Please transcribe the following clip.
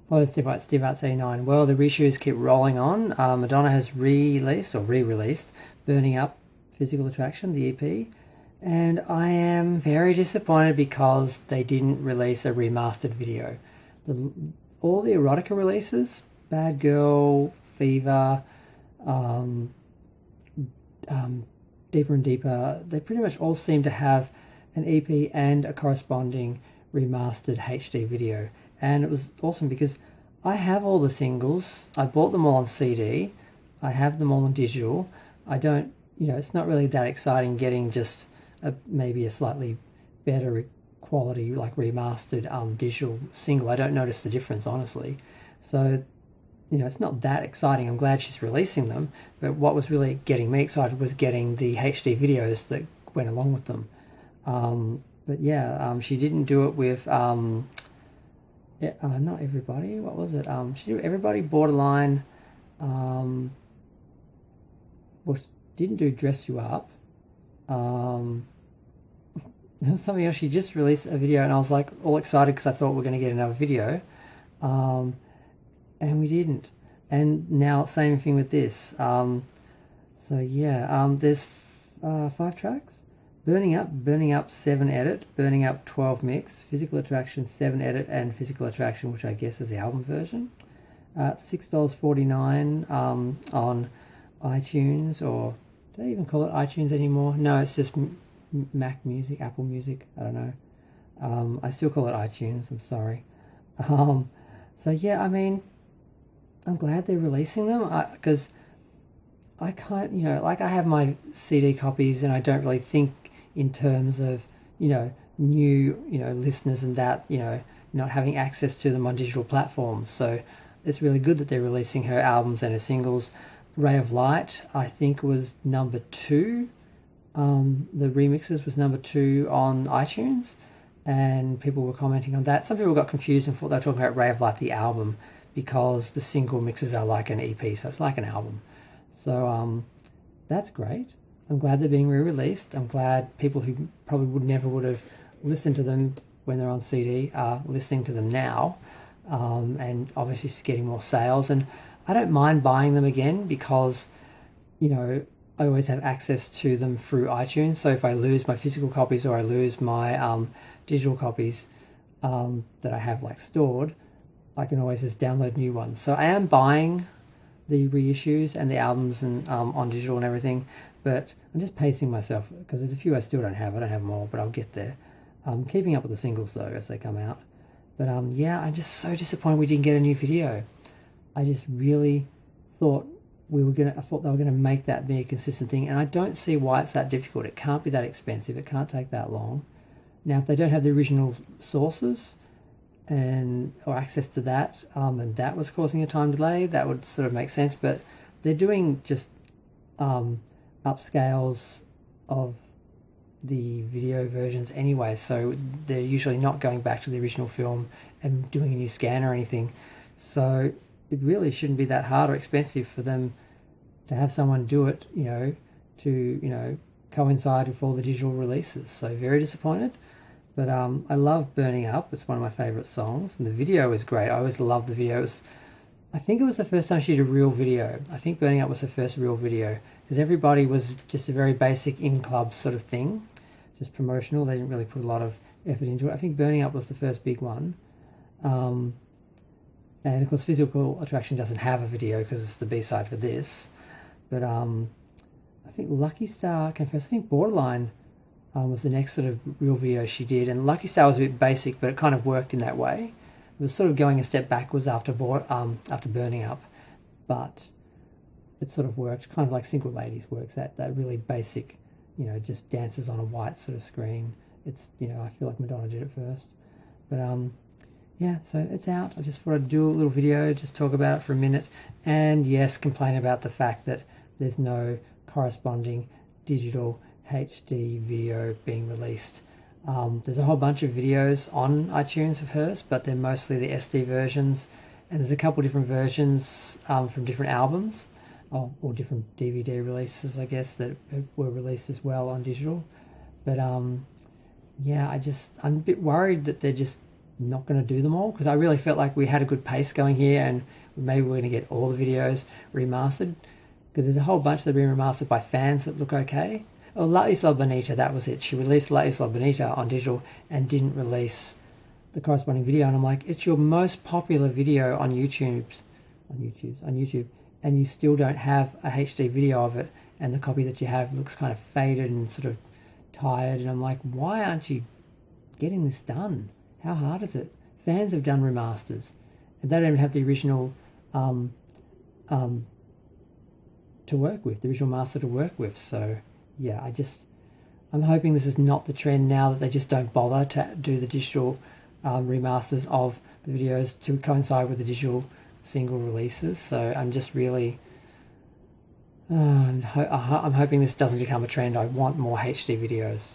Hello, Steve Arts 89. Well, the reissues keep rolling on. Madonna has released or re-released Burning Up Physical Attraction, the EP, and I am very disappointed because they didn't release a remastered video. All the erotica releases, Bad Girl, Fever, Deeper and Deeper, they pretty much all seem to have an EP and a corresponding remastered HD video. And it was awesome because I have all the singles. I bought them all on CD. I have them all on digital. I don't, it's not really that exciting getting just maybe a slightly better quality, like remastered digital single. I don't notice the difference, honestly. So, it's not that exciting. I'm glad she's releasing them. But what was really getting me excited was getting the HD videos that went along with them. But yeah, she didn't do it with... not everybody. What was it? She did everybody. Borderline. Didn't do Dress You Up. There was something else. She just released a video, and I was like all excited because I thought we are going to get another video, and we didn't. And now same thing with this. So yeah. There's 5 tracks. Burning Up 7 edit, Burning Up 12 mix, Physical Attraction 7 edit, and Physical Attraction, which I guess is the album version. $6.49 on iTunes, or do they even call it iTunes anymore? No, it's just Mac Music, Apple Music, I don't know. I still call it iTunes, I'm sorry. So yeah, I mean, I'm glad they're releasing them, because I can't, like I have my CD copies and I don't really think in terms of, new, listeners and that, not having access to them on digital platforms. So it's really good that they're releasing her albums and her singles. Ray of Light, I think, was number 2. The remixes was number 2 on iTunes, and people were commenting on that. Some people got confused and thought they were talking about Ray of Light, the album, because the single mixes are like an EP, so it's like an album. So that's great. I'm glad they're being re-released. I'm glad people who probably would have listened to them when they're on CD are listening to them now, and obviously it's getting more sales. And I don't mind buying them again because, I always have access to them through iTunes. So if I lose my physical copies or I lose my digital copies that I have stored, I can always just download new ones. So I am buying the reissues and the albums and on digital and everything, but I'm just pacing myself because there's a few I still don't have. I don't have them all, but I'll get there. Keeping up with the singles though as they come out. But yeah, I'm just so disappointed we didn't get a new video. I just really thought they were gonna make that be a consistent thing, and I don't see why it's that difficult. It can't be that expensive. It can't take that long. Now, if they don't have the original sources or access to that, and that was causing a time delay, that would sort of make sense. But they're doing just upscales of the video versions anyway, so they're usually not going back to the original film and doing a new scan or anything. So it really shouldn't be that hard or expensive for them to have someone do it, to coincide with all the digital releases. So very disappointed. But I love Burning Up. It's one of my favourite songs. And the video is great. I always loved the video. I think it was the first time she did a real video. I think Burning Up was her first real video, because Everybody was just a very basic in-club sort of thing, just promotional. They didn't really put a lot of effort into it. I think Burning Up was the first big one. And of course Physical Attraction doesn't have a video because it's the B-side for this. But I think Lucky Star came first. I think Borderline was the next sort of real video she did, and Lucky Star was a bit basic, but it kind of worked in that way. It was sort of going a step backwards after Burning Up, but it sort of worked, kind of like Single Ladies works, that really basic, just dances on a white sort of screen. It's, I feel like Madonna did it first. But yeah, so it's out. I just thought I'd do a little video, just talk about it for a minute, and yes, complain about the fact that there's no corresponding digital HD video being released. There's a whole bunch of videos on iTunes of hers, but they're mostly the SD versions, and there's a couple different versions from different albums, or different DVD releases, I guess, that were released as well on digital. But yeah, I'm a bit worried that they're just not going to do them all, because I really felt like we had a good pace going here, and maybe we're going to get all the videos remastered, because there's a whole bunch that have been remastered by fans that look okay. Oh, La Isla Bonita, that was it. She released La Isla Bonita on digital and didn't release the corresponding video, and I'm like, it's your most popular video on YouTube, and you still don't have a HD video of it, and the copy that you have looks kind of faded and sort of tired, and I'm like, why aren't you getting this done? How hard is it? Fans have done remasters, and they don't even have the original to work with, the original master to work with. So yeah, I'm hoping this is not the trend now, that they just don't bother to do the digital remasters of the videos to coincide with the digital single releases. So I'm just really I'm hoping this doesn't become a trend. I want more HD videos.